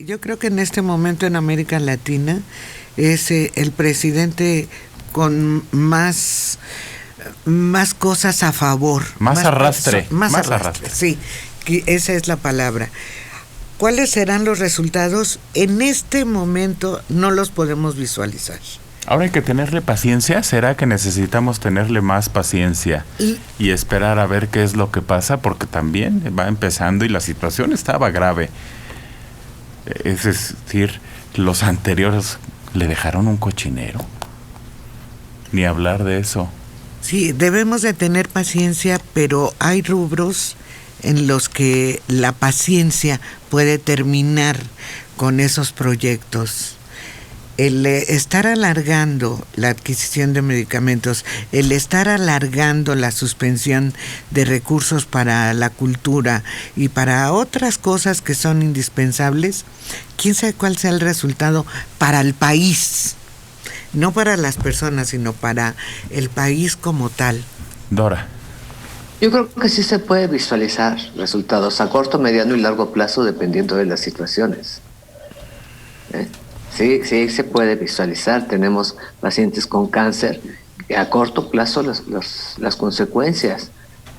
Yo creo que en este momento en América Latina es el presidente con más cosas a favor. Más arrastre. Más arrastre, sí, esa es la palabra. ¿Cuáles serán los resultados? En este momento no los podemos visualizar. Ahora hay que tenerle paciencia. ¿Será que necesitamos tenerle más paciencia y esperar a ver qué es lo que pasa? Porque también va empezando y la situación estaba grave. Es decir, los anteriores le dejaron un cochinero. Ni hablar de eso. Sí, debemos de tener paciencia, pero hay rubros en los que la paciencia puede terminar con esos proyectos. El estar alargando la adquisición de medicamentos, el estar alargando la suspensión de recursos para la cultura y para otras cosas que son indispensables, quién sabe cuál sea el resultado para el país, no para las personas, sino para el país como tal. Dora. Yo creo que sí se puede visualizar resultados a corto, mediano y largo plazo dependiendo de las situaciones. Sí, se puede visualizar. Tenemos pacientes con cáncer, a corto plazo las consecuencias.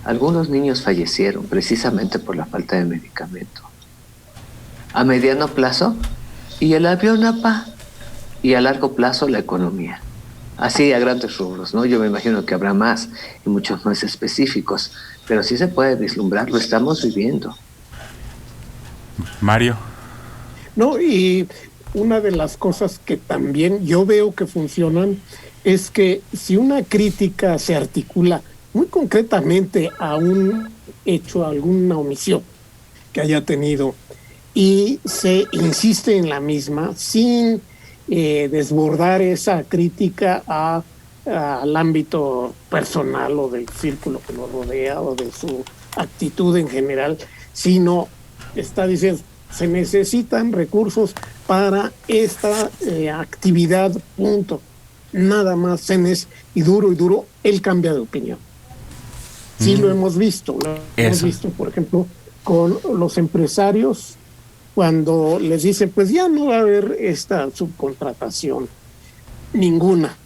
Algunos niños fallecieron precisamente por la falta de medicamento. A mediano plazo, y el avión y a largo plazo la economía. Así a grandes rubros, ¿no? Yo me imagino que habrá más y muchos más específicos, pero sí se puede vislumbrar, lo estamos viviendo. Mario. No, y una de las cosas que también yo veo que funcionan es que si una crítica se articula muy concretamente a un hecho, a alguna omisión que haya tenido, y se insiste en la misma sin desbordar esa crítica al ámbito personal o del círculo que lo rodea o de su actitud en general, sino está diciendo, se necesitan recursos para esta actividad, punto. Nada más, y duro, él cambia de opinión. Sí, lo hemos visto, por ejemplo, con los empresarios, cuando les dicen, pues ya no va a haber esta subcontratación, ninguna.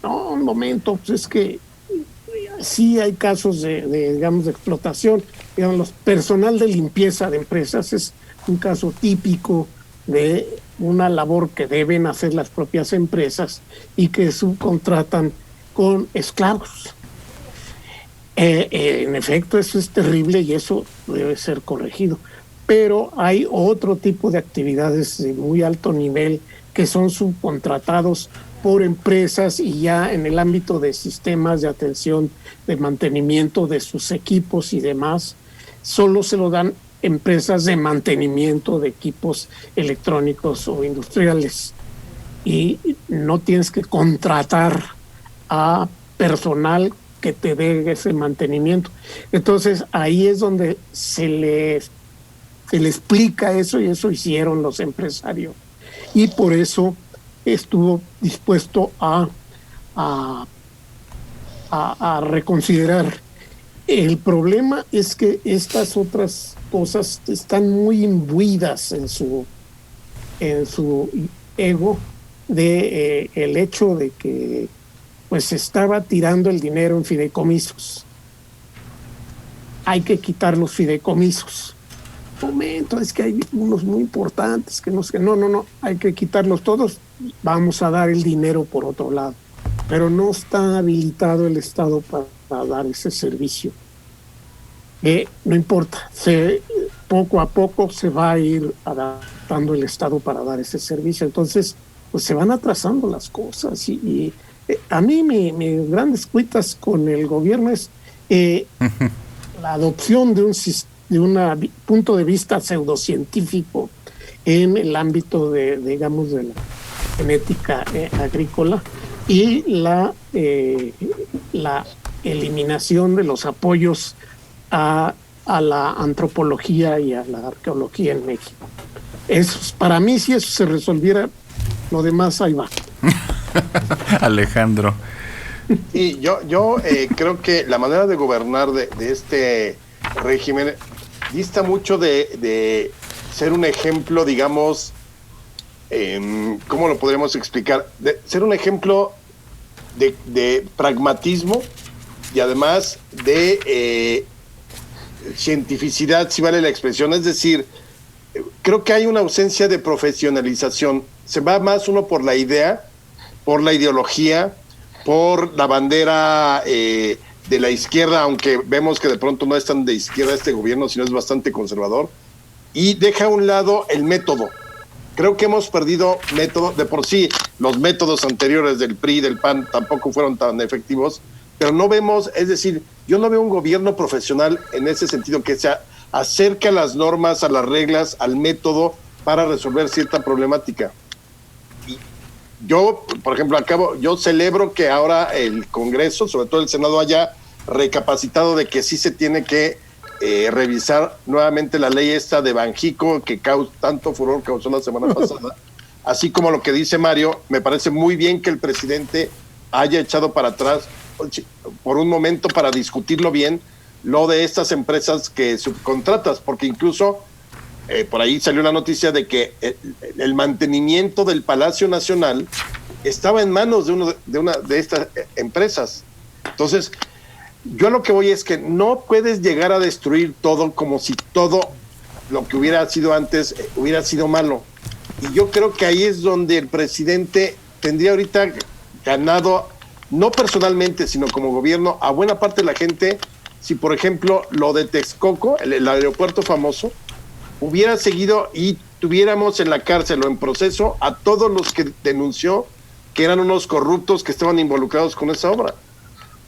No, un momento, pues es que sí hay casos de explotación. Digamos, los personal de limpieza de empresas es un caso típico de una labor que deben hacer las propias empresas y que subcontratan con esclavos. En efecto, eso es terrible y eso debe ser corregido. Pero hay otro tipo de actividades de muy alto nivel que son subcontratados por empresas y ya en el ámbito de sistemas de atención, de mantenimiento de sus equipos y demás, solo se lo dan empresas de mantenimiento de equipos electrónicos o industriales. Y no tienes que contratar a personal que te dé ese mantenimiento. Entonces ahí es donde se le explica eso, y eso hicieron los empresarios. Y por eso estuvo dispuesto a reconsiderar. El problema es que estas otras cosas están muy imbuidas en su ego de el hecho de que pues se estaba tirando el dinero en fideicomisos. Hay que quitar los fideicomisos. Momento, es que hay unos muy importantes que no sé, no, hay que quitarlos todos, vamos a dar el dinero por otro lado, pero no está habilitado el Estado para dar ese servicio. No importa, poco a poco se va a ir adaptando el Estado para dar ese servicio, entonces pues se van atrasando las cosas y a mí mis grandes cuitas con el gobierno es la adopción de un punto de vista pseudocientífico en el ámbito de la genética agrícola y la eliminación de los apoyos a la antropología y a la arqueología en México. Eso, para mí, si eso se resolviera, lo demás ahí va. Alejandro. Y yo creo que la manera de gobernar de este régimen dista mucho de ser un ejemplo, digamos, ¿cómo lo podríamos explicar? De ser un ejemplo de pragmatismo y además de cientificidad, si vale la expresión. Es decir, creo que hay una ausencia de profesionalización. Se va más uno por la idea, por la ideología, por la bandera de la izquierda, aunque vemos que de pronto no es tan de izquierda este gobierno, sino es bastante conservador, y deja a un lado el método. Creo que hemos perdido método. De por sí, los métodos anteriores del PRI, del PAN, tampoco fueron tan efectivos, pero no vemos, es decir, yo no veo un gobierno profesional en ese sentido que se acerque a las normas, a las reglas, al método para resolver cierta problemática. Y yo, por ejemplo, yo celebro que ahora el Congreso, sobre todo el Senado, haya recapacitado de que sí se tiene que revisar nuevamente la ley esta de Banjico, que tanto furor causó la semana pasada. Así como lo que dice Mario, me parece muy bien que el presidente haya echado para atrás por un momento para discutirlo bien, lo de estas empresas que subcontratas, porque incluso por ahí salió una noticia de que el mantenimiento del Palacio Nacional estaba en manos de una de estas empresas. Entonces, yo a lo que voy es que no puedes llegar a destruir todo como si todo lo que hubiera sido antes hubiera sido malo. Y yo creo que ahí es donde el presidente tendría ahorita ganado, no personalmente, sino como gobierno, a buena parte de la gente, si por ejemplo lo de Texcoco, el aeropuerto famoso, hubiera seguido y tuviéramos en la cárcel o en proceso a todos los que denunció que eran unos corruptos que estaban involucrados con esa obra.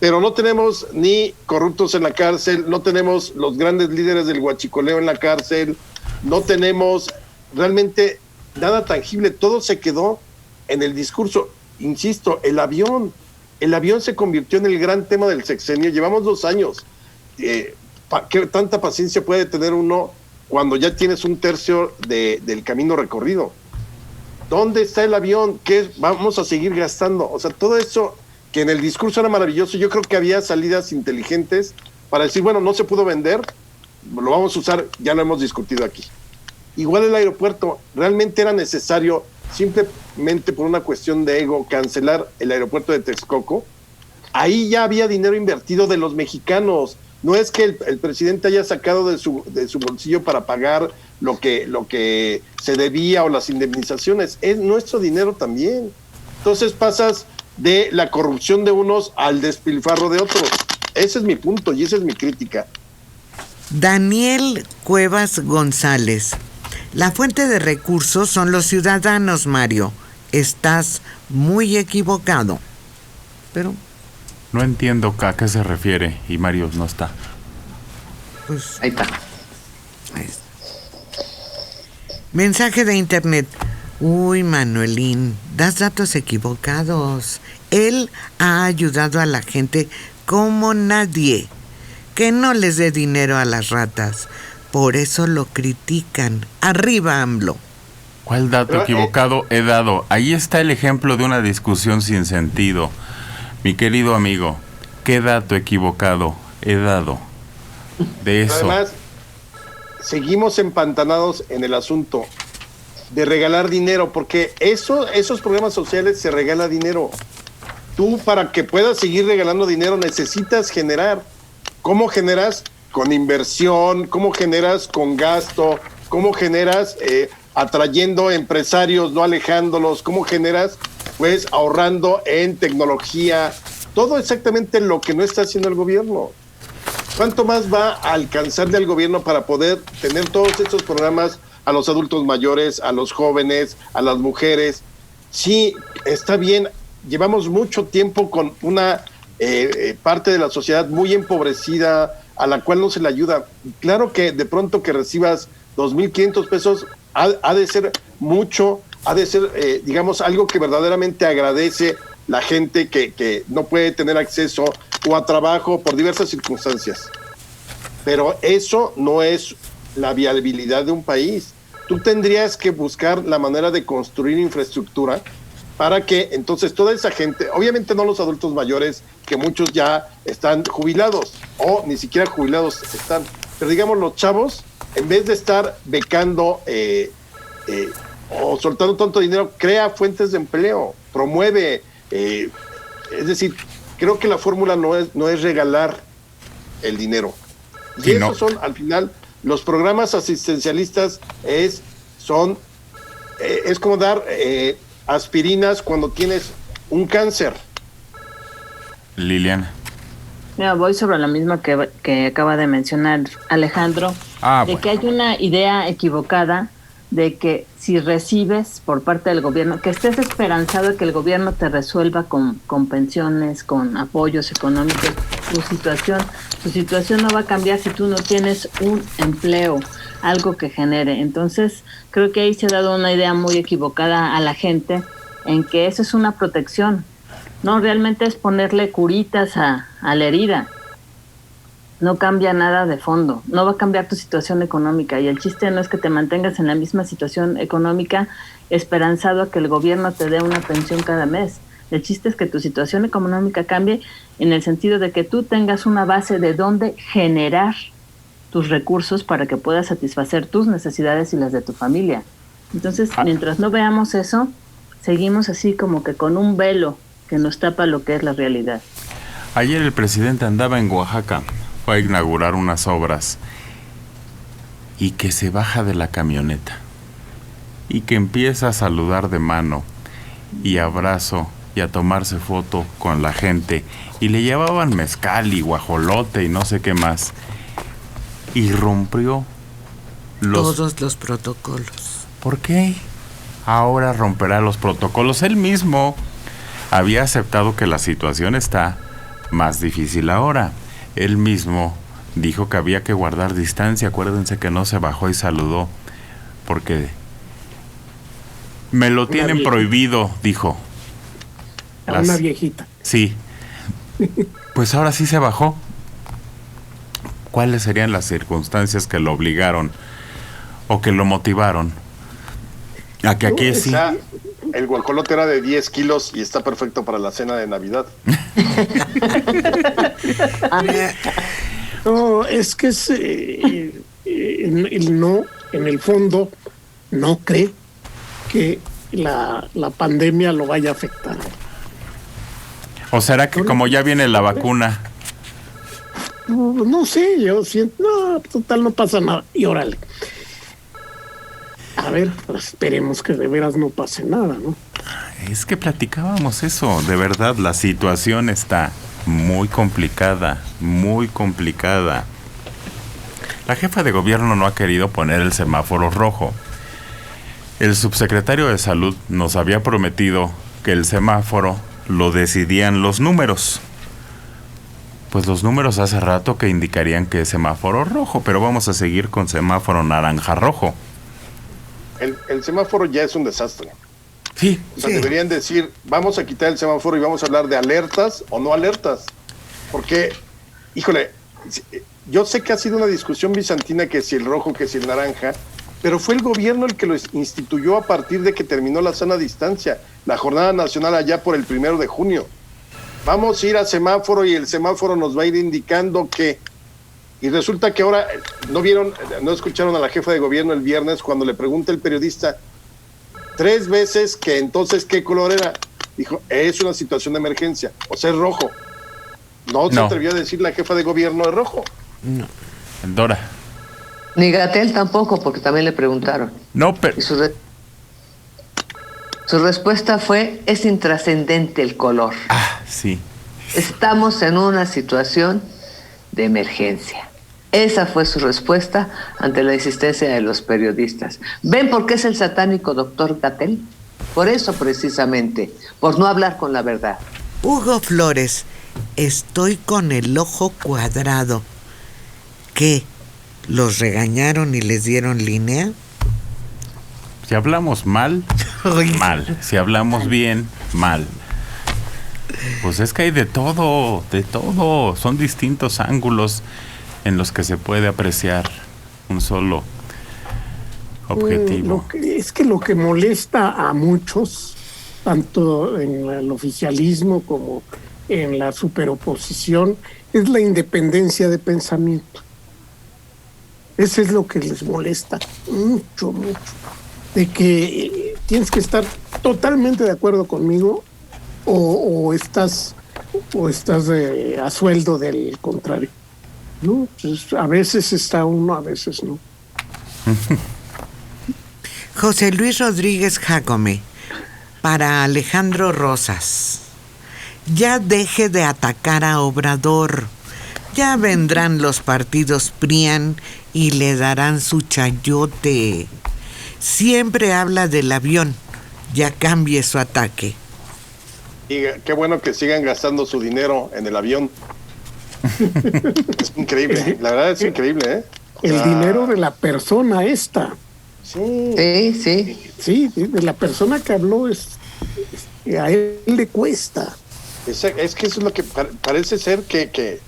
Pero no tenemos ni corruptos en la cárcel, no tenemos los grandes líderes del huachicoleo en la cárcel, no tenemos realmente nada tangible, todo se quedó en el discurso. Insisto, el avión se convirtió en el gran tema del sexenio, llevamos 2 años. ¿Qué tanta paciencia puede tener uno cuando ya tienes un tercio del camino recorrido? ¿Dónde está el avión? ¿Qué vamos a seguir gastando? O sea, todo eso que en el discurso era maravilloso, yo creo que había salidas inteligentes para decir, bueno, no se pudo vender, lo vamos a usar, ya lo hemos discutido aquí. Igual el aeropuerto, realmente era necesario, simplemente por una cuestión de ego, cancelar el aeropuerto de Texcoco. Ahí ya había dinero invertido de los mexicanos. No es que el presidente haya sacado de su bolsillo para pagar lo que se debía o las indemnizaciones. Es nuestro dinero también. Entonces pasas de la corrupción de unos al despilfarro de otros. Ese es mi punto y esa es mi crítica. Daniel Cuevas González. La fuente de recursos son los ciudadanos, Mario. Estás muy equivocado. Pero no entiendo a qué se refiere y Mario no está. Pues ahí está. Ahí está. Mensaje de internet. Uy, Manuelín, das datos equivocados. Él ha ayudado a la gente como nadie. Que no les dé dinero a las ratas. Por eso lo critican. Arriba, AMLO. ¿Cuál dato equivocado he dado? Ahí está el ejemplo de una discusión sin sentido. Mi querido amigo, ¿qué dato equivocado he dado de eso? Además, seguimos empantanados en el asunto de regalar dinero, porque esos programas sociales se regala dinero. Tú, para que puedas seguir regalando dinero, necesitas generar. ¿Cómo generas? Con inversión. ¿Cómo generas? Con gasto. ¿Cómo generas? Atrayendo empresarios, no alejándolos. ¿Cómo generas? Pues ahorrando en tecnología. Todo exactamente lo que no está haciendo el gobierno. ¿Cuánto más va a alcanzarle al gobierno para poder tener todos estos programas a los adultos mayores, a los jóvenes, a las mujeres? Sí, está bien, llevamos mucho tiempo con una parte de la sociedad muy empobrecida, a la cual no se le ayuda. Claro que de pronto que recibas 2,500 pesos ha de ser mucho, ha de ser, digamos, algo que verdaderamente agradece la gente que no puede tener acceso o a trabajo por diversas circunstancias. Pero eso no es la viabilidad de un país. Tú tendrías que buscar la manera de construir infraestructura para que entonces toda esa gente, obviamente no los adultos mayores, que muchos ya están jubilados o ni siquiera jubilados están, pero digamos los chavos, en vez de estar becando o soltando tanto dinero, crea fuentes de empleo, promueve, es decir, creo que la fórmula no es regalar el dinero. Y sí, esos son, al final, los programas asistencialistas es como dar aspirinas cuando tienes un cáncer. Liliana. Mira, voy sobre la misma que acaba de mencionar Alejandro, de que hay una idea equivocada de que si recibes por parte del gobierno, que estés esperanzado de que el gobierno te resuelva con pensiones, con apoyos económicos, tu situación no va a cambiar si tú no tienes un empleo, algo que genere. Entonces, creo que ahí se ha dado una idea muy equivocada a la gente en que eso es una protección. No, realmente es ponerle curitas a la herida. No cambia nada de fondo, no va a cambiar tu situación económica y el chiste no es que te mantengas en la misma situación económica esperanzado a que el gobierno te dé una pensión cada mes. El chiste es que tu situación económica cambie en el sentido de que tú tengas una base de dónde generar tus recursos para que puedas satisfacer tus necesidades y las de tu familia. Entonces, mientras no veamos eso, seguimos así como que con un velo que nos tapa lo que es la realidad. Ayer el presidente andaba en Oaxaca, fue a inaugurar unas obras y que se baja de la camioneta y que empieza a saludar de mano y abrazo y a tomarse foto con la gente y le llevaban mezcal y guajolote y no sé qué más y rompió todos los protocolos. ¿Por qué? Ahora romperá los protocolos. Él mismo había aceptado que la situación está más difícil ahora. Él mismo dijo que había que guardar distancia. Acuérdense que no se bajó y saludó porque me lo tienen prohibido, dijo. Una viejita. Sí. Pues ahora sí se bajó. ¿Cuáles serían las circunstancias que lo obligaron o que lo motivaron a que aquí sí? El guajolote era de 10 kilos y está perfecto para la cena de Navidad. No, es que en el fondo no cree que la pandemia lo vaya a afectar. ¿O será que como ya viene la vacuna? No sé, yo siento, no, total no pasa nada. Y órale. A ver, pues esperemos que de veras no pase nada, ¿no? Es que platicábamos eso, de verdad, la situación está muy complicada, muy complicada. La jefa de gobierno no ha querido poner el semáforo rojo. El subsecretario de Salud nos había prometido que el semáforo lo decidían los números. Pues los números hace rato que indicarían que es semáforo rojo, pero vamos a seguir con semáforo naranja-rojo. El semáforo ya es un desastre. Sí. O sea, deberían decir, vamos a quitar el semáforo y vamos a hablar de alertas o no alertas. Porque, híjole, yo sé que ha sido una discusión bizantina que si el rojo, que si el naranja, pero fue el gobierno el que lo instituyó a partir de que terminó la sana distancia, la jornada nacional allá por el 1 de junio. Vamos a ir a semáforo y el semáforo nos va a ir indicando que... Y resulta que ahora no escucharon a la jefa de gobierno el viernes cuando le pregunta el periodista 3 veces que entonces qué color era. Dijo, es una situación de emergencia, o sea, es rojo. No se atrevió a decir la jefa de gobierno es rojo. No. Dora. Ni Gatell tampoco, porque también le preguntaron. No, pero... Y su respuesta fue, es intrascendente el color. Sí. Estamos en una situación de emergencia. Esa fue su respuesta ante la insistencia de los periodistas. ¿Ven por qué es el satánico doctor Gatell? Por eso precisamente, por no hablar con la verdad. Hugo Flores, estoy con el ojo cuadrado. ¿Qué? ¿Los regañaron y les dieron línea? Si hablamos mal, mal. Si hablamos bien, mal. Pues es que hay de todo, de todo. Son distintos ángulos en los que se puede apreciar un solo objetivo. Lo que molesta a muchos, tanto en el oficialismo como en la superoposición, es la independencia de pensamiento. Eso es lo que les molesta mucho, mucho. de que tienes que estar totalmente de acuerdo conmigo o estás a sueldo del contrario. No, pues a veces está uno, a veces no. José Luis Rodríguez Jácome, para Alejandro Rosas: ya deje de atacar a Obrador. Ya vendrán los partidos PRIAN y le darán su chayote. Siempre habla del avión. Ya cambie su ataque. Y qué bueno que sigan gastando su dinero en el avión. Es increíble, la verdad es increíble, ¿eh? El dinero de la persona esta. Sí. Sí, de la persona que habló, a él le cuesta. Es que eso es lo que parece ser que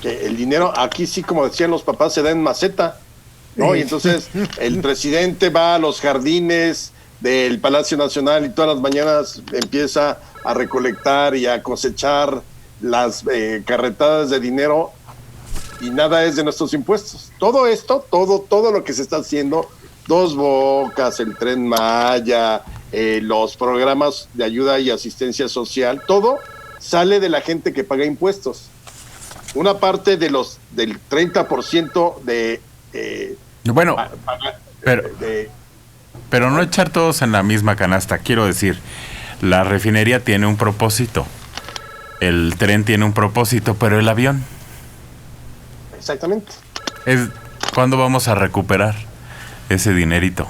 el dinero aquí sí, como decían los papás, se da en maceta, ¿no? Y entonces el presidente va a los jardines del Palacio Nacional y todas las mañanas empieza a recolectar y a cosechar las carretadas de dinero, y nada es de nuestros impuestos. Todo esto, todo lo que se está haciendo, Dos Bocas, el Tren Maya, los programas de ayuda y asistencia social, todo sale de la gente que paga impuestos. Una parte del 30% de... bueno, pero no echar todos en la misma canasta. Quiero decir, la refinería tiene un propósito, el tren tiene un propósito, pero el avión... Exactamente. ¿Cuándo vamos a recuperar ese dinerito?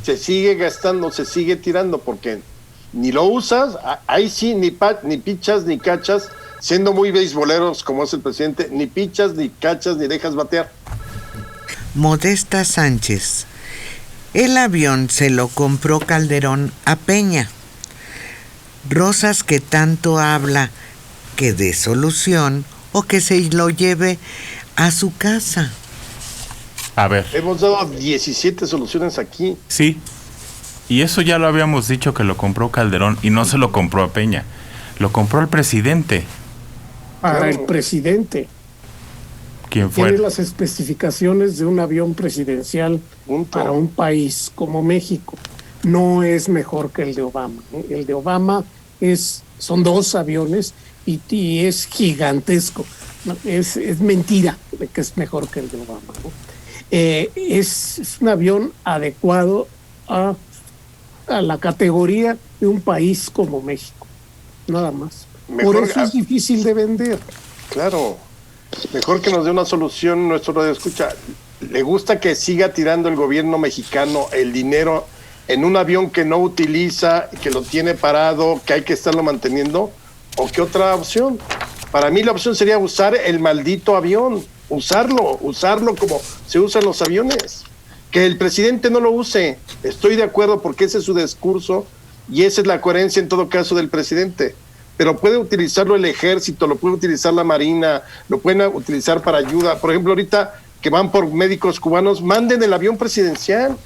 Se sigue gastando, se sigue tirando, porque ni lo usas, ahí sí, ni pichas, ni cachas, siendo muy beisboleros como es el presidente, ni pichas, ni cachas, ni dejas batear. Modesta Sánchez: el avión se lo compró Calderón a Peña. Rosas, que tanto habla, que dé solución o que se lo lleve a su casa. A ver. Hemos dado 17 soluciones aquí. Sí, y eso ya lo habíamos dicho, que lo compró Calderón, y no se lo compró a Peña, lo compró el presidente. Para el presidente. ¿Quién fue? Tiene las especificaciones de un avión presidencial para un país como México. No es mejor que el de Obama. El de Obama son 2 aviones y es gigantesco. Es mentira de que es mejor que el de Obama, ¿no? Es un avión adecuado a la categoría de un país como México, nada más. Por eso es difícil de vender. Claro, mejor que nos dé una solución nuestro radioescucha. ¿Le gusta que siga tirando el gobierno mexicano el dinero en un avión que no utiliza, que lo tiene parado, que hay que estarlo manteniendo? ¿O qué otra opción? Para mí la opción sería usar el maldito avión, usarlo como se usan los aviones. Que el presidente no lo use, estoy de acuerdo, porque ese es su discurso y esa es la coherencia en todo caso del presidente. Pero puede utilizarlo el ejército, lo puede utilizar la marina, lo pueden utilizar para ayuda. Por ejemplo, ahorita que van por médicos cubanos, manden el avión presidencial.